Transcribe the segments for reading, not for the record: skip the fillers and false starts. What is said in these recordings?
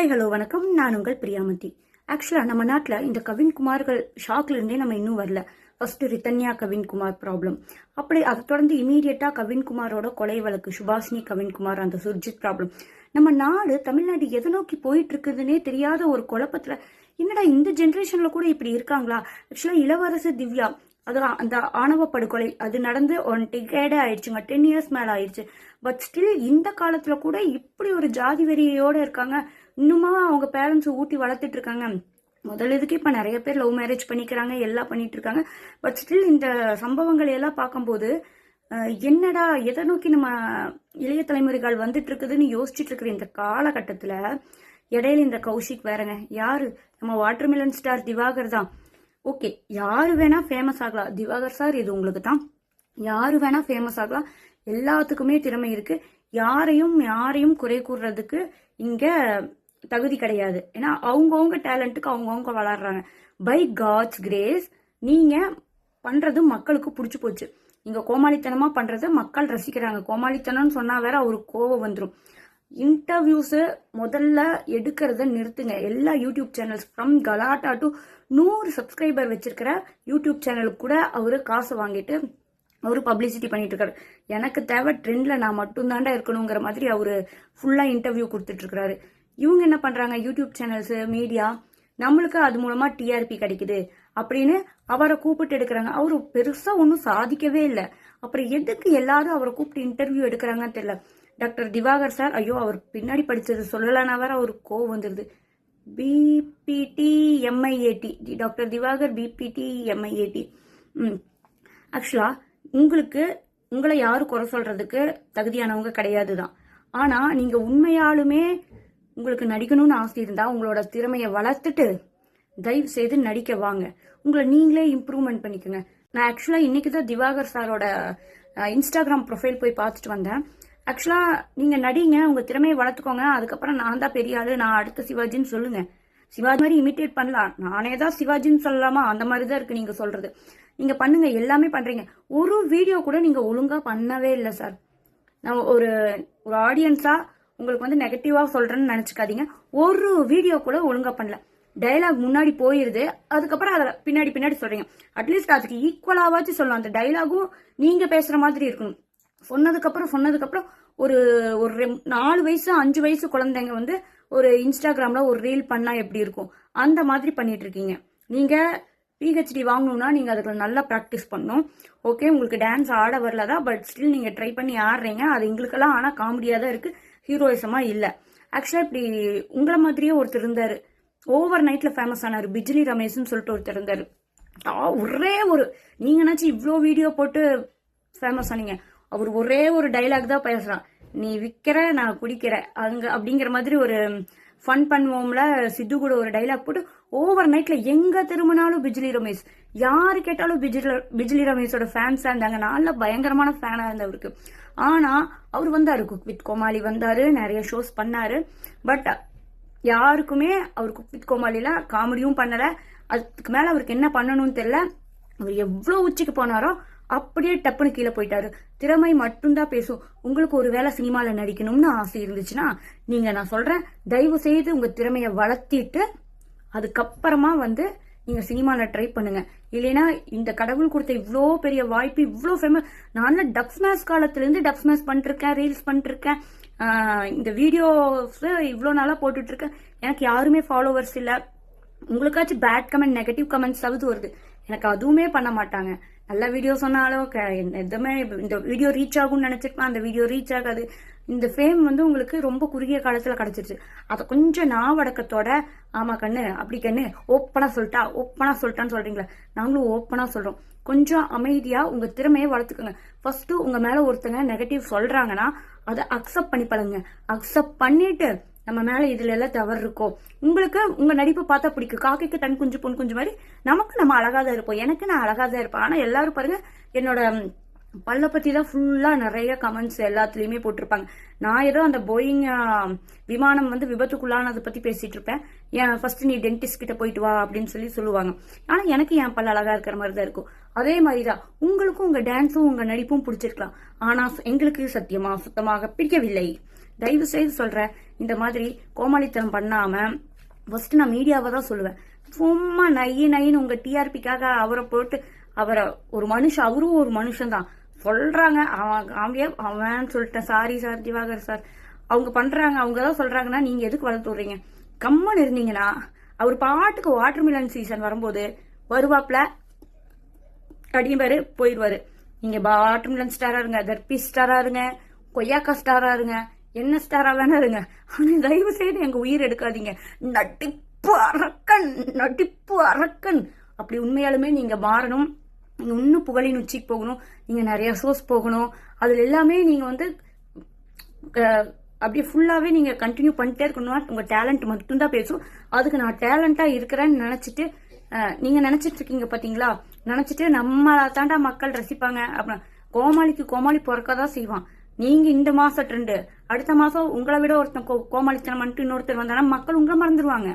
Hi hello வணக்கம். நான் உங்கள் பிரியாமதி. ஆக்சுவலாக நம்ம நாட்டில் இந்த கவின்குமார்கள் ஷாக்ல இருந்தே நம்ம இன்னும் வரல. ஃபர்ஸ்ட் ரித்தன்யா கவின்குமார் ப்ராப்ளம், அப்படி அதை தொடர்ந்து இமீடியட்டா கவின்குமாரோட கொலை வழக்கு, சுபாஷினி கவின்குமார், அந்த சுர்ஜித் ப்ராப்ளம். நம்ம நாடு தமிழ்நாடு எதை நோக்கி போயிட்டு இருக்குதுன்னே தெரியாத ஒரு குழப்பத்துல, என்னடா இந்த ஜென்ரேஷன்ல கூட இப்படி இருக்காங்களா? ஆக்சுவலா இளவரசு திவ்யா, அது அந்த ஆணவ படுகொலை அது நடந்து 1 டிகேடே ஆயிடுச்சுங்க, 10 இயர்ஸ் மேல ஆயிடுச்சு. பட் ஸ்டில் இந்த காலத்துல கூட இப்படி ஒரு ஜாதி வெறியோட இருக்காங்க. இன்னுமா அவங்க பேரண்ட்ஸ் ஊட்டி வளர்த்துட்டு இருக்காங்க. முதல்ல இதுக்கு இப்ப நிறைய பேர் லவ் மேரேஜ் பண்ணிக்கிறாங்க, எல்லாம் பண்ணிட்டு இருக்காங்க. பட் ஸ்டில் இந்த சம்பவங்களை எல்லாம் பார்க்கும்போது என்னடா எதை நோக்கி நம்ம இளைய தலைமுறைகள் வந்துட்டு இருக்குதுன்னு யோசிச்சுட்டு இருக்கிற இந்த காலகட்டத்துல இடையில இந்த கௌஷிக் வேறங்க, யாரு நம்ம வாட்டர்மெலன் ஸ்டார் திவாகர் தான். ஓகே, யாரு வேணா ஃபேமஸ் ஆகலாம். திவாகர் சார், இது உங்களுக்கு தான். யாரு வேணா ஃபேமஸ் ஆகலாம், எல்லாத்துக்குமே திறமை இருக்கு. யாரையும் குறை கூறுறதுக்கு இங்க தகுதி கிடையாது. ஏன்னா அவங்கவுங்க டேலண்ட்டுக்கு அவங்கவுங்க வளர்றாங்க. பை காட்ஸ் கிரேஸ் நீங்க பண்றது மக்களுக்கு பிடிச்சு போச்சு. நீங்க கோமாளித்தனமா பண்றத மக்கள் ரசிக்கிறாங்க. கோமாளித்தனம்னு சொன்னா வேற அவருக்கு கோவம் வந்துடும். இன்டர்வியூஸ் முதல்ல எடுக்கிறத நிறுத்துங்க. எல்லா யூடியூப் சேனல்ஸ் ஃப்ரம் கலாட்டா டு 100 சப்ஸ்கிரைபர் வச்சிருக்கிற யூடியூப் சேனலுக்கு கூட அவரு காசு வாங்கிட்டு அவரு பப்ளிசிட்டி பண்ணிட்டு இருக்காரு. எனக்கு தேவை ட்ரெண்ட்ல நான் மட்டும்தாண்டா இருக்கணுங்கிற மாதிரி அவரு ஃபுல்லா இன்டர்வியூ கொடுத்துட்டு இருக்காரு. இவங்க என்ன பண்றாங்க, யூடியூப் சேனல்ஸ், மீடியா, நம்மளுக்கு அது மூலமா டிஆர்பி கிடைக்குது அப்படின்னு அவரை கூப்பிட்டு எடுக்கிறாங்க. அவரு பெருசா ஒன்னும் சாதிக்கவே இல்லை. அப்புறம் எதுக்கு எல்லாரும் அவரை கூப்பிட்டு இன்டர்வியூ எடுக்கிறாங்கன்னு தெரியல. டாக்டர் திவாகர் சார், ஐயோ அவர் பின்னாடி படிச்சது சொல்லலான்னா வேற அவருக்கு கோவம் வந்துருது. BPT MIAD, doctor Diwakar BPT MIAD. ஆக்சுவலா உங்களை யாரும் குறை சொல்றதுக்கு தகுதியானவங்க கிடையாது தான். ஆனா நீங்க உண்மையாலுமே உங்களுக்கு நடிக்கணும்னு ஆசை இருந்தா உங்களோட திறமையை வளர்த்துட்டு தயவு செய்து நடிக்க வாங்க. உங்களை நீங்களே இம்ப்ரூவ்மெண்ட் பண்ணிக்கோங்க. நான் ஆக்சுவலா இன்னைக்குதான் திவாகர் சாரோட இன்ஸ்டாகிராம் ப்ரொஃபைல் போய் பார்த்துட்டு வந்தேன். ஆக்சுவலா நீங்க நடிங்க, உங்க திறமையை வளர்த்துக்கோங்க. அதுக்கப்புறம் நான் தான் பெரிய ஆளு, நான் அடுத்த சிவாஜின்னு சொல்லுங்க. சிவாஜி மாதிரி இமிட்டேட் பண்ணலாம். நானே தான் சிவாஜின்னு சொல்லலாமா, அந்த மாதிரி தான் இருக்கு நீங்க சொல்றது. நீங்க பண்ணுங்க, எல்லாமே பண்றீங்க. ஒரு வீடியோ கூட நீங்க ஒழுங்கா பண்ணவே இல்லை சார். நான் ஒரு ஆடியன்ஸா உங்களுக்கு நெகட்டிவா சொல்றேன்னு நினைச்சுக்காதீங்க. ஒரு வீடியோ கூட ஒழுங்கா பண்ணல. டைலாக் முன்னாடி போயிருது, அதுக்கப்புறம் அதை பின்னாடி சொல்றீங்க. அட்லீஸ்ட் அதுக்கு ஈக்குவலாவாச்சும் சொல்லலாம். அந்த டைலாகும் நீங்க பேசுற மாதிரி இருக்கணும். சொன்னதுக்கு அப்புறம் ஒரு 4 வயசு 5 வயசு குழந்தைங்க ஒரு இன்ஸ்டாகிராம்ல ஒரு ரீல் பண்ணா எப்படி இருக்கும், அந்த மாதிரி பண்ணிட்டு இருக்கீங்க. நீங்க பிஹெச்டி வாங்கணும்னா நீங்க அதுக்கு நல்லா ப்ராக்டிஸ் பண்ணணும். ஓகே, உங்களுக்கு டான்ஸ் ஆட வரலதான், பட் ஸ்டில் நீங்க ட்ரை பண்ணி ஆடுறீங்க. அது எங்களுக்கெல்லாம் ஆனா காமெடியா தான் இருக்கு, ஹீரோயிசமா இல்ல. ஆக்சுவலா இப்படி உங்களை மாதிரியே ஒருத்தர் இருந்தாரு, ஓவர் நைட்ல ஃபேமஸ் ஆனாரு, பிஜ்லி ரமேஷ்னு சொல்லிட்டு ஒருத்தர் இருந்தாரு. ஒரே ஒரு நீங்க நினைச்சு இவ்வளோ வீடியோ போட்டு ஃபேமஸ் ஆனீங்க. அவர் ஒரே ஒரு டைலாக் தான் பேசுறான், நீ விக்கிற நான் குடிக்கிற அங்க அப்படிங்கிற மாதிரி. ஒரு ஃபன் பண்ணுவோம்ல, சித்து கூட ஒரு டைலாக் போட்டு ஓவர் நைட்ல எங்க திரும்பினாலும் பிஜ்லி ரமேஷ், யாரு கேட்டாலும் பிஜ்லி ரமேஷோட ஃபேன்ஸா இருந்தாங்க. நல்ல பயங்கரமான ஃபேனா இருந்தவருக்கு. ஆனா அவர் வந்தாரு, குக் வித் கோமாளி வந்தாரு, நிறைய ஷோஸ் பண்ணாரு. பட் யாருக்குமே அவர் குக் வித் கோமாளில காமெடியும் பண்ணல. அதுக்கு மேல அவருக்கு என்ன பண்ணணும்னு தெரியல. அவர் எவ்வளவு உச்சிக்கு போனாரோ அப்படியே டப்புன்னு கீழே போயிட்டாரு. திறமை மட்டும்தான் பேசும். உங்களுக்கு ஒரு வேளை சினிமால நடிக்கணும்னு ஆசை இருந்துச்சுன்னா நீங்க, நான் சொல்றேன், தயவு செய்து உங்க திறமையை வளர்த்திட்டு அதுக்கப்புறமா நீங்க சினிமால ட்ரை பண்ணுங்க. இல்லைன்னா இந்த கடவுள் கொடுத்த இவ்வளோ பெரிய வாய்ப்பு, இவ்வளோ ஃபேமஸ். நான் டப் ஸ்மாஷ் காலத்துல இருந்து டப் ஸ்மாஷ் பண்ணிட்டு இருக்கேன், ரீல்ஸ் பண்ணிட்டு இருக்கேன், இந்த வீடியோஸ் இவ்வளோ நாளா போட்டுட்டு இருக்கேன். எனக்கு யாருமே ஃபாலோவர்ஸ் இல்ல. உங்களுக்காச்சும் பேட் கமெண்ட், நெகட்டிவ் கமெண்ட்ஸ் வருது. எனக்கு அதுவுமே பண்ண மாட்டாங்க. நல்ல வீடியோ சொன்னாலும் எதுவுமே இந்த வீடியோ ரீச் ஆகும்னு நினைச்சிருப்பேன், அந்த வீடியோ ரீச் ஆகாது. இந்த ஃபேம் உங்களுக்கு ரொம்ப குறுகிய காலத்துல கிடைச்சிருச்சு. அதை கொஞ்சம் நாவடக்கத்தோட, ஆமா கண்ணு அப்படி கண்ணு ஓப்பனா சொல்லிட்டான்னு சொல்றீங்களா, நாங்களும் ஓப்பனா சொல்றோம். கொஞ்சம் அமைதியா உங்க திறமையை வளர்த்துக்கோங்க. ஃபர்ஸ்ட் உங்க மேல ஒருத்தங்க நெகட்டிவ் சொல்றாங்கன்னா அதை அக்செப்ட் பண்ணி பழங்க. அக்செப்ட் பண்ணிட்டு நம்ம மேல இதுல எல்லாம் தவறு இருக்கும். உங்களுக்கு உங்க நடிப்பு பார்த்தா பிடிக்கும். காக்கைக்கு தன் குஞ்சு பொன் குஞ்சு மாதிரி நமக்கு நம்ம அழகாதான் இருப்போம். எனக்கு நான் அழகாதான் இருப்பேன். ஆனா எல்லாரும் பாருங்க, என்னோட பல்ல பத்தி தான் ஃபுல்லா நிறைய கமெண்ட்ஸ் எல்லாத்துலயுமே போட்டிருப்பாங்க. நான் ஏதோ அந்த போயிங் விமானம் விபத்துக்குள்ளானதை பத்தி பேசிட்டு இருப்பேன். ஏன் ஃபர்ஸ்ட் நீ டென்டிஸ்ட் கிட்ட போயிட்டு வா அப்படின்னு சொல்லுவாங்க. ஆனா எனக்கு என் பல்ல அழகா இருக்கிற மாதிரி தான் இருக்கும். அதே மாதிரிதான் உங்களுக்கும் உங்க டான்ஸும் உங்க நடிப்பும் பிடிச்சிருக்கலாம். ஆனா எங்களுக்கு சுத்தமாக பிடிக்கவில்லை. தயவு செய்து சொல்றேன், இந்த மாதிரி கோமாளித்தனம் பண்ணாம ஃபர்ஸ்ட் நான் மீடியாவை தான் சொல்லுவேன். சும்மா நையின்னு உங்க டிஆர்பிக்காக அவரை போட்டு அவரை ஒரு மனுஷன், அவரும் ஒரு மனுஷன் தான் சொல்றாங்க. அவன் சொல்லிட்டேன், சாரி சார் திவாகர் சார், அவங்க பண்றாங்க, அவங்க தான் சொல்றாங்கன்னா நீங்க எதுக்கு வளர்த்து விடுறீங்க? கம்மன் இருந்தீங்கன்னா அவர் பாட்டுக்கு வாட்டர் மிலன் சீசன் வரும்போது வருவாப்ல, அடியும் பேரு போயிடுவாரு. நீங்க வாட்டர் மிலன் ஸ்டாரா இருங்க, தர்பி ஸ்டாரா இருங்க, கொய்யாக்கா ஸ்டாரா இருங்க, என்ன ஸ்டாரா வேணா இருங்க, ஆனா தயவு செய்து எங்க உயிர் எடுக்காதீங்க. நடிப்பு அரக்கன் அப்படி உண்மையாலுமே நீங்க மாறணும். நீங்க இன்னும் புகழின் உச்சிக்கு போகணும், நீங்க நிறைய ஷோஸ் போகணும். அதுல எல்லாமே நீங்க வந்து அப்படியே ஃபுல்லாவே நீங்க கண்டினியூ பண்ணிட்டே இருக்கணும். உங்க டேலண்ட் மட்டும்தான் பேசும். அதுக்கு நான் டேலண்டா இருக்கிறேன்னு நினைச்சிட்டு நீங்க நினைச்சிட்டு இருக்கீங்க பாத்தீங்களா, நினைச்சிட்டு நம்மள தாண்டா மக்கள் ரசிப்பாங்க. அப்புறம் கோமாளிக்கு கோமாளி பிறக்கதான் செய்வான். நீங்க இந்த மாசம் ட்ரெண்டு, அடுத்த மாசம் உங்களை விட ஒருத்தன் கோமாளித்தனம் பண்ணிட்டு இன்னொருத்தர் வந்தானா மக்கள் உங்களை மறந்துடுவாங்க.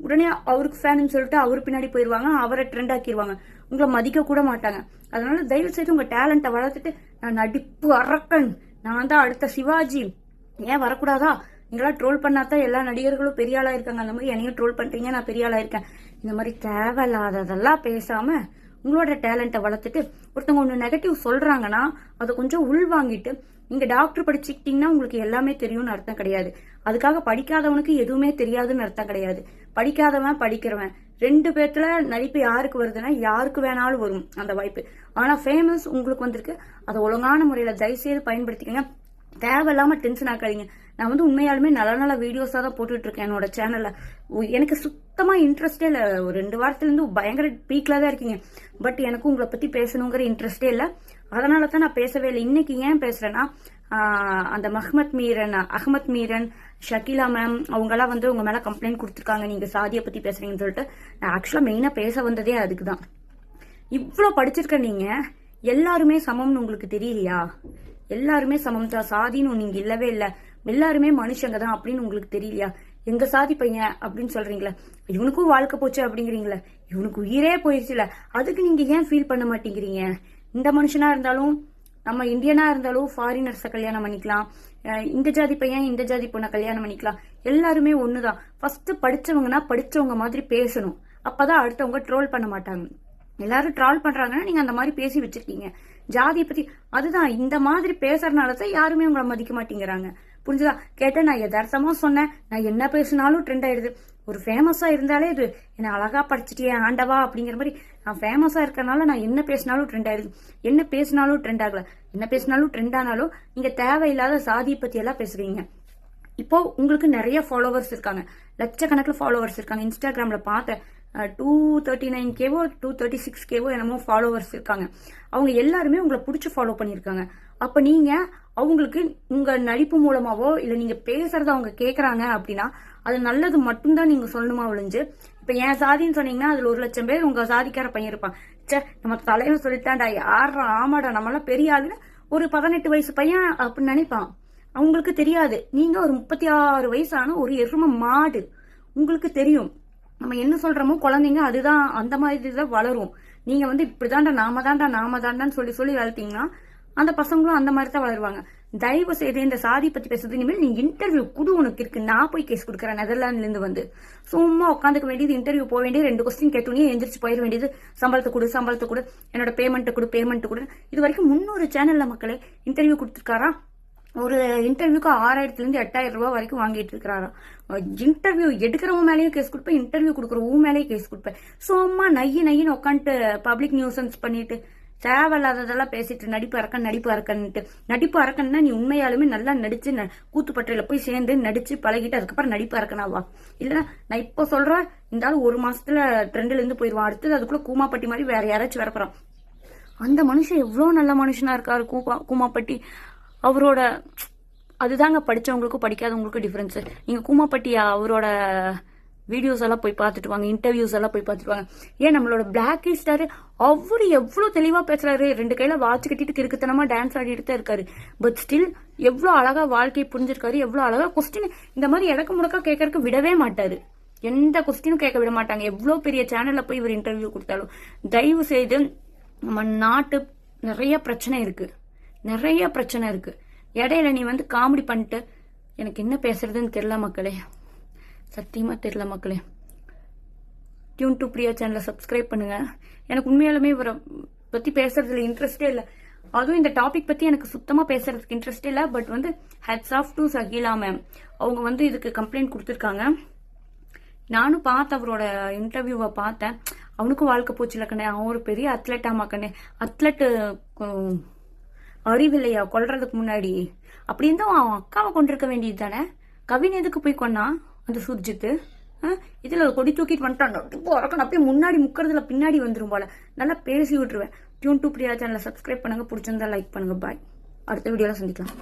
உடனே அவருக்கு ஃபேன்னு சொல்லிட்டு அவரு பின்னாடி போயிருவாங்க, அவரை ட்ரெண்ட் ஆக்கிடுவாங்க, உங்களை மதிக்க கூட மாட்டாங்க. அதனால தயவு செய்து உங்க டேலண்ட்டை வளர்த்துட்டு, நான் நடிப்பு அரக்கன், நான் தான் அடுத்த சிவாஜி, ஏன் வரக்கூடாதா? நீங்களா ட்ரோல் பண்ணாதான் எல்லா நடிகர்களும் பெரிய ஆளா இருக்காங்க, அந்த மாதிரி என்னையும் ட்ரோல் பண்றீங்க, நான் பெரிய ஆளா இருக்கேன். இந்த மாதிரி தேவையில்லாததெல்லாம் பேசாம உங்களோட டேலண்ட்டை வளர்த்துட்டு, ஒருத்தவங்க ஒன்று நெகட்டிவ் சொல்றாங்கன்னா அதை கொஞ்சம் உள்வாங்கிட்டு, நீங்க டாக்டர் படிச்சுக்கிட்டீங்கன்னா உங்களுக்கு எல்லாமே தெரியும்னு அர்த்தம் கிடையாது. அதுக்காக படிக்காதவனுக்கு எதுவுமே தெரியாதுன்னு அர்த்தம் கிடையாது. படிக்காதவன் படிக்கிறவன் ரெண்டு பேர்த்துல நடிப்பு யாருக்கு வருதுன்னா யாருக்கு வேணாலும் வரும் அந்த வாய்ப்பு. ஆனா ஃபேமஸ் உங்களுக்கு வந்திருக்கு, அதை ஒழுங்கான முறையில தயவுசெய்து பயன்படுத்திக்கங்க. தேவையில்லாம டென்ஷன் ஆக்காதீங்க. நான் வந்து உண்மையாலுமே நல்ல நல்ல வீடியோஸா தான் போட்டுட்டு இருக்கேன் என்னோட சேனல்ல. எனக்கு சுத்தமா இன்ட்ரெஸ்டே இல்ல. ஒரு 2 வாரத்துல இருந்து பயங்கர பீக்ல தான் இருக்கீங்க. பட் எனக்கு உங்களை பத்தி பேசணுங்கிற இன்ட்ரெஸ்டே இல்ல. அதனால தான் நான் பேசவே இல்லை. இன்னைக்கு ஏன் பேசுறேன்னா, அந்த அஹ்மத் மீரன், ஷக்கீலா மேம் அவங்கெல்லாம் வந்து உங்க மேல கம்ப்ளைண்ட் கொடுத்துருக்காங்க, நீங்க சாதியை பத்தி பேசுறீங்கன்னு சொல்லிட்டு. நான் ஆக்சுவலா மெயினா பேச வந்ததே அதுக்குதான். இவ்வளவு படிச்சிருக்க நீங்க எல்லாருமே சமம்னு உங்களுக்கு தெரியலையா? எல்லாருமே சமம் தான், சாதின்னு நீங்க இல்லவே இல்ல, எல்லாருமே மனுஷங்க தான் அப்படின்னு உங்களுக்கு தெரியலையா? எங்க சாதி பையன் அப்படின்னு சொல்றீங்களா, இவனுக்கும் வாழ்க்கை போச்சு அப்படிங்கிறீங்களா, இவனுக்கு உயிரே போயிடுச்சுல, அதுக்கு நீங்க ஏன் ஃபீல் பண்ண மாட்டேங்கிறீங்க? இந்த மனுஷனா இருந்தாலும் நம்ம இந்தியனா இருந்தாலும் ஃபாரினர்ஸை கல்யாணம் பண்ணிக்கலாம், இந்த ஜாதி பையன் இந்த ஜாதி பொண்ணை கல்யாணம் பண்ணிக்கலாம், எல்லாருமே ஒண்ணுதான். ஃபர்ஸ்ட் படிச்சவங்கன்னா படிச்சவங்க மாதிரி பேசணும், அப்பதான் அடுத்தவங்க ட்ரோல் பண்ண மாட்டாங்க. எல்லாரும் ட்ரால் பண்றாங்கன்னா நீங்க அந்த மாதிரி பேசி வச்சிருக்கீங்க ஜாதியை பத்தி. அதுதான் இந்த மாதிரி பேசுறதுனாலதான் யாருமே உங்களை மதிக்க மாட்டேங்கிறாங்க. புரிஞ்சுதா? கேட்ட நான் யதார்த்தமா சொன்னேன், நான் என்ன பேசினாலும் ட்ரெண்ட் ஆயிடுது. ஒரு ஃபேமஸா இருந்தாலே இது என்ன அழகா படிச்சுட்டே ஆண்டவா அப்படிங்கிற மாதிரி, நான் ஃபேமஸா இருக்கறனால நான் என்ன பேசினாலும் ட்ரெண்ட் ஆயிடுது. என்ன பேசினாலும் ட்ரெண்ட் ஆகல, என்ன பேசினாலும் ட்ரெண்ட் ஆனாலும் நீங்க தேவையில்லாத சாதியை பத்தி எல்லாம் பேசுறீங்க. இப்போ உங்களுக்கு நிறைய ஃபாலோவர்ஸ் இருக்காங்க, லட்சக்கணக்கில் ஃபாலோவர்ஸ் இருக்காங்க. இன்ஸ்டாகிராம்ல பார்த்தேன் 239Kவோ 236Kவோ என்னமோ ஃபாலோவர்ஸ் இருக்காங்க. அவங்க எல்லாருமே உங்களை பிடிச்சி ஃபாலோ பண்ணிருக்காங்க. அப்ப நீங்க அவங்களுக்கு உங்க நடிப்பு மூலமாவோ இல்ல நீங்க பேசுறத அவங்க கேக்குறாங்க அப்படின்னா அது நல்லது மட்டும்தான் நீங்க சொல்லணுமா ஒழிஞ்சு, இப்ப என் சாதின்னு சொன்னீங்கன்னா அதுல 1 லட்சம் பேர் உங்க சாதிக்கார பையன் இருப்பான். சே நம்ம தலைவன் சொல்லிட்டான்டா, யாரா ஆமாடா நம்மளாம் பெரிய ஆளுன்னு ஒரு 18 வயசு பையன் அப்படின்னு நினைப்பான். அவங்களுக்கு தெரியாது நீங்க ஒரு 36 வயசான ஒரு எரும மாடு. உங்களுக்கு தெரியும் நம்ம என்ன சொல்றோமோ குழந்தைங்க அதுதான் அந்த மாதிரி தான் வளரும். நீங்க வந்து இப்படிதான்டா நாம தாண்டான்னு சொல்லி வளர்த்தீங்கன்னா அந்த பசங்களும் அந்த மாதிரி தான் வளருவாங்க. தயவு செய்து இந்த சாதி பத்தி பேசுறது இனிமேல் நீங்க இன்டர்வியூ குடு உனக்கு இருக்கு, நான் போய் கேஸ் கொடுக்குறேன். நெதர்லாந்துல இருந்து வந்து சும்மா உட்காந்துக்க வேண்டியது, இன்டர்வியூ போக வேண்டியது, 2 கொஸ்டின் கேட்டோன்னே எந்திரிச்சு போயிட வேண்டியது, சம்பளத்தை கொடு, என்னோட பேமெண்ட் கொடு. இது வரைக்கும் 300 சேனல்ல மக்களே இன்டர்வியூ கொடுத்துருக்காரா. ஒரு இன்டர்வியூக்கு 6000 இருந்து 8000 ரூபாய் வரைக்கும் வாங்கிட்டு இருக்கிறாரா. இன்டர்வியூ எடுக்கிறவங்க மேலேயும் கேஸ் கொடுப்பேன், இன்டர்வியூ கொடுக்குறவங்க மேலேயும் கேஸ் கொடுப்பேன். சும்மா நையின்னு உட்காந்துட்டு பப்ளிக் நியூசன்ஸ் பண்ணிட்டு தேவையில்லாததெல்லாம் பேசிட்டு நடிப்பு அரக்கன்னா நீ உண்மையாலுமே நல்லா நடிச்சு கூத்துப்பட்டையில போய் சேர்ந்து நடிச்சு பழகிட்டு அதுக்கப்புறம் நடிப்பு அரக்கனாவா? இல்லைன்னா நான் இப்போ சொல்றேன், இந்த ஆள் 1 மாசத்துல ட்ரெண்ட்ல இருந்து போயிடுவான், அடுத்தது அதுக்குள்ள கூமாப்பட்டி மாதிரி வேற யாராச்சும் வரப்போறான். அந்த மனுஷன் எவ்வளவு நல்ல மனுஷனா இருக்காரு கூமாப்பட்டி. அவரோட அதுதாங்க படிச்சவங்களுக்கும் படிக்காதவங்களுக்கும் டிஃபரன்ஸ். நீங்க கூமாப்பட்டி அவரோட வீடியோஸ் எல்லாம் போய் பார்த்துட்டு வாங்க, இன்டர்வியூஸ் எல்லாம் போய் பார்த்துட்டு வாங்க. ஏன் நம்மளோட பிளாக் ஸ்டார் அவரு எவ்வளவு தெளிவா பேசுறாரு, 2 கையில வாட்ச் கட்டிட்டு கிறுக்குத்தனமா டான்ஸ் ஆடிட்டு தான் இருக்காரு. பட் ஸ்டில் எவ்வளவு அழகா வாழ்க்கையை புரிஞ்சிருக்காரு, எவ்வளவு அழகா கொஸ்டின் இந்த மாதிரி இடக்கு முடக்கா கேட்கறதுக்கு விடவே மாட்டாரு. எந்த கொஸ்டினும் கேட்க விட மாட்டாங்க. எவ்வளவு பெரிய சேனல்ல போய் இவர் இன்டர்வியூ கொடுத்தாலும். தயவு செய்து நம்ம நாட்டு நிறைய பிரச்சனை இருக்கு. இடையில நீ வந்து காமெடி பண்ணிட்டு எனக்கு என்ன பேசுறதுன்னு தெரியல மக்களே, சத்தியமாக தெரியல மக்களே. டியூன் டு பிரியா சேனலை சப்ஸ்கிரைப் பண்ணுங்க. எனக்கு உண்மையாலுமே இவரை பற்றி பேசுறதுல இன்ட்ரெஸ்டே இல்லை. அதுவும் இந்த டாபிக் பற்றி எனக்கு சுத்தமாக பேசுறதுக்கு இன்ட்ரெஸ்டே இல்லை. பட் வந்து ஹேட்ஸ் ஆஃப் டு சஹீலா மேம். அவங்க வந்து இதுக்கு கம்ப்ளைண்ட் கொடுத்துருக்காங்க. நானும் பார்த்தேன், அவரோட இன்டர்வியூவை பார்த்தேன். அவனுக்கும் வாழ்க்கை போச்சுல கண்ணே. அவன் ஒரு பெரிய அத்லெட்டாமா கண்ணே. அத்லெட்டு அறிவில்லையா கொல்றதுக்கு முன்னாடி? அப்படி இருந்தா அவன் அக்காவை கொண்டிருக்க வேண்டியது தானே. கவின் எதுக்கு போய் கொண்டான் அந்த சுர்ஜித்து? இதுல கொடி தூக்கிட்டு வந்துட்டான். அப்படியே முன்னாடி முக்கிறதுல பின்னாடி வந்துரும் போல. நல்லா பேசி விட்டுருவேன். டியூன் டு பிரியா சேனலை சப்ஸ்கிரைப் பண்ணுங்க. பிடிச்சிருந்தா லைக் பண்ணுங்க. பாய். அடுத்த வீடியோல சந்திக்கலாம்.